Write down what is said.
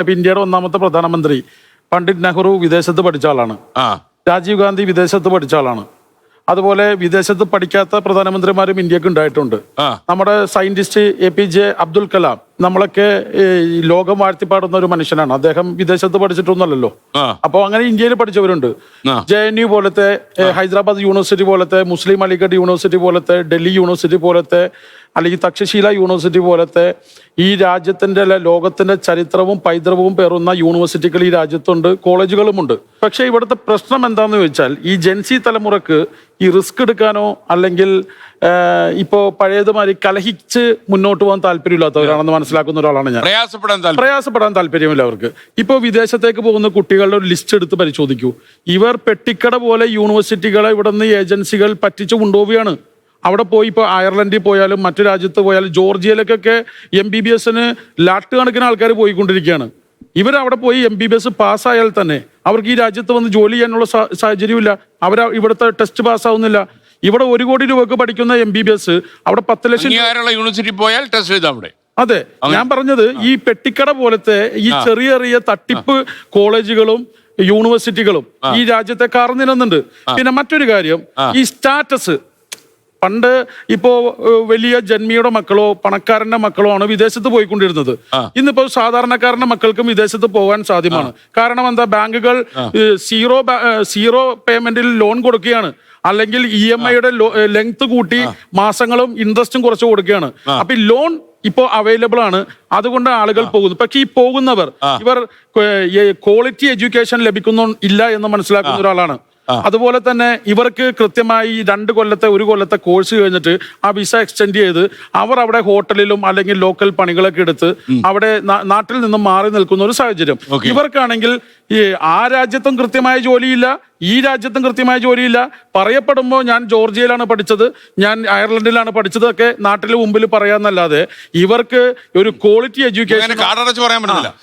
ഇപ്പൊ ഇന്ത്യയുടെ ഒന്നാമത്തെ പ്രധാനമന്ത്രി പണ്ഡിറ്റ് നെഹ്റു വിദേശത്ത് പഠിച്ച ആളാണ്. രാജീവ് ഗാന്ധി വിദേശത്ത് പഠിച്ച ആളാണ്. അതുപോലെ വിദേശത്ത് പഠിക്കാത്ത പ്രധാനമന്ത്രിമാരും ഇന്ത്യക്ക് ഉണ്ടായിട്ടുണ്ട്. നമ്മുടെ സയന്റിസ്റ്റ് APJ അബ്ദുൽ കലാം നമ്മളൊക്കെ ലോകം വാഴ്ത്തിപ്പാടുന്ന ഒരു മനുഷ്യനാണ്. അദ്ദേഹം വിദേശത്ത് പഠിച്ചിട്ടൊന്നുമല്ലല്ലോ. അപ്പൊ അങ്ങനെ ഇന്ത്യയിൽ പഠിച്ചവരുണ്ട്. JNU പോലത്തെ, ഹൈദരാബാദ് യൂണിവേഴ്സിറ്റി പോലത്തെ, മുസ്ലിം അലിഗഡ് യൂണിവേഴ്സിറ്റി പോലത്തെ, ഡൽഹി യൂണിവേഴ്സിറ്റി പോലത്തെ, അല്ലെങ്കിൽ തക്ഷശീല യൂണിവേഴ്സിറ്റി പോലത്തെ ഈ രാജ്യത്തിന്റെ ലോകത്തിന്റെ ചരിത്രവും പൈതൃകവും പേറുന്ന യൂണിവേഴ്സിറ്റികൾ ഈ രാജ്യത്തുണ്ട്, കോളേജുകളുമുണ്ട്. പക്ഷെ ഇവിടുത്തെ പ്രശ്നം എന്താന്ന് ചോദിച്ചാൽ ഈ ജെൻസി തലമുറക്ക് ഈ റിസ്ക് എടുക്കാനോ അല്ലെങ്കിൽ ഇപ്പോ പഴയതുമാതിരി കലഹിച്ച് മുന്നോട്ട് പോകാൻ താല്പര്യമില്ലാത്തവരാണെന്ന് മനസ്സിലാക്കുന്ന ഒരാളാണ് ഞാൻ. പ്രയാസപ്പെടാൻ താല്പര്യമില്ല അവർക്ക്. ഇപ്പൊ വിദേശത്തേക്ക് പോകുന്ന കുട്ടികളുടെ ഒരു ലിസ്റ്റ് എടുത്ത് പരിശോധിക്കൂ. ഇവർ പെട്ടിക്കട പോലെ യൂണിവേഴ്സിറ്റികളെ ഇവിടെ നിന്ന് ഏജൻസികൾ പറ്റിച്ചു കൊണ്ടുപോവുകയാണ്. അവിടെ പോയി ഇപ്പോൾ അയർലൻഡിൽ പോയാലും മറ്റു രാജ്യത്ത് പോയാലും ജോർജിയയിലേക്കൊക്കെ MBBSന് ലാട്ട് കണക്കിന് ആൾക്കാർ പോയിക്കൊണ്ടിരിക്കുകയാണ്. ഇവരവിടെ പോയി MBBS പാസ്സായാൽ തന്നെ അവർക്ക് ഈ രാജ്യത്ത് വന്ന് ജോലി ചെയ്യാനുള്ള സാഹചര്യമില്ല. ഇവിടുത്തെ ടെസ്റ്റ് പാസ്സാവുന്നില്ല. ഇവിടെ 1 കോടി രൂപക്ക് പഠിക്കുന്ന MBBS അവിടെ 10 ലക്ഷം യൂണിവേഴ്സിറ്റി പോയാൽ ടെസ്റ്റ് ചെയ്താൽ അവിടെ. അതെ, ഞാൻ പറഞ്ഞത് ഈ പെട്ടിക്കട പോലത്തെ ഈ ചെറിയ ചെറിയ തട്ടിപ്പ് കോളേജുകളും യൂണിവേഴ്സിറ്റികളും ഈ രാജ്യത്തെ കാർന്നിരുന്നുണ്ട്. പിന്നെ മറ്റൊരു കാര്യം, ഈ സ്റ്റാറ്റസ്. പണ്ട് ഇപ്പോ വലിയ ജന്മിയുടെ മക്കളോ പണക്കാരന്റെ മക്കളോ ആണ് വിദേശത്ത് പോയിക്കൊണ്ടിരുന്നത്. ഇന്നിപ്പോ സാധാരണക്കാരന്റെ മക്കൾക്കും വിദേശത്ത് പോകാൻ സാധ്യമാണ്. കാരണം എന്താ, ബാങ്കുകൾ സീറോ പേയ്മെന്റിൽ ലോൺ കൊടുക്കുകയാണ്. അല്ലെങ്കിൽ EMIയുടെ ലെങ്ത് കൂട്ടി മാസങ്ങളും ഇൻട്രസ്റ്റും കുറച്ച് കൊടുക്കുകയാണ്. അപ്പൊ ഈ ലോൺ ഇപ്പോ അവൈലബിൾ ആണ്. അതുകൊണ്ട് ആളുകൾ പോകുന്നു. പക്ഷെ ഈ പോകുന്നവർ ഇവർ ക്വാളിറ്റി എഡ്യൂക്കേഷൻ ഇല്ല എന്ന് മനസ്സിലാക്കുന്ന ഒരാളാണ്. അതുപോലെ തന്നെ ഇവർക്ക് കൃത്യമായി 2 കൊല്ലത്തെ 1 കൊല്ലത്തെ കോഴ്സ് കഴിഞ്ഞിട്ട് ആ വിസ എക്സ്റ്റെൻഡ് ചെയ്ത് അവർ അവിടെ ഹോട്ടലിലും അല്ലെങ്കിൽ ലോക്കൽ പണികളൊക്കെ എടുത്ത് അവിടെ നാട്ടിൽ നിന്നും മാറി നിൽക്കുന്ന ഒരു സാഹചര്യം. ഇവർക്കാണെങ്കിൽ ആ രാജ്യത്തും കൃത്യമായ ജോലിയില്ല, ഈ രാജ്യത്തും കൃത്യമായ ജോലിയില്ല. പറയപ്പെടുമ്പോൾ ഞാൻ ജോർജിയയിലാണ് പഠിച്ചത്, ഞാൻ അയർലൻഡിലാണ് പഠിച്ചതൊക്കെ നാട്ടിൽ മുമ്പിൽ പറയാന്നല്ലാതെ ഇവർക്ക് ഒരു ക്വാളിറ്റി എഡ്യൂക്കേഷൻ കാർഡടച്ച് പറയാൻ പറ്റില്ല.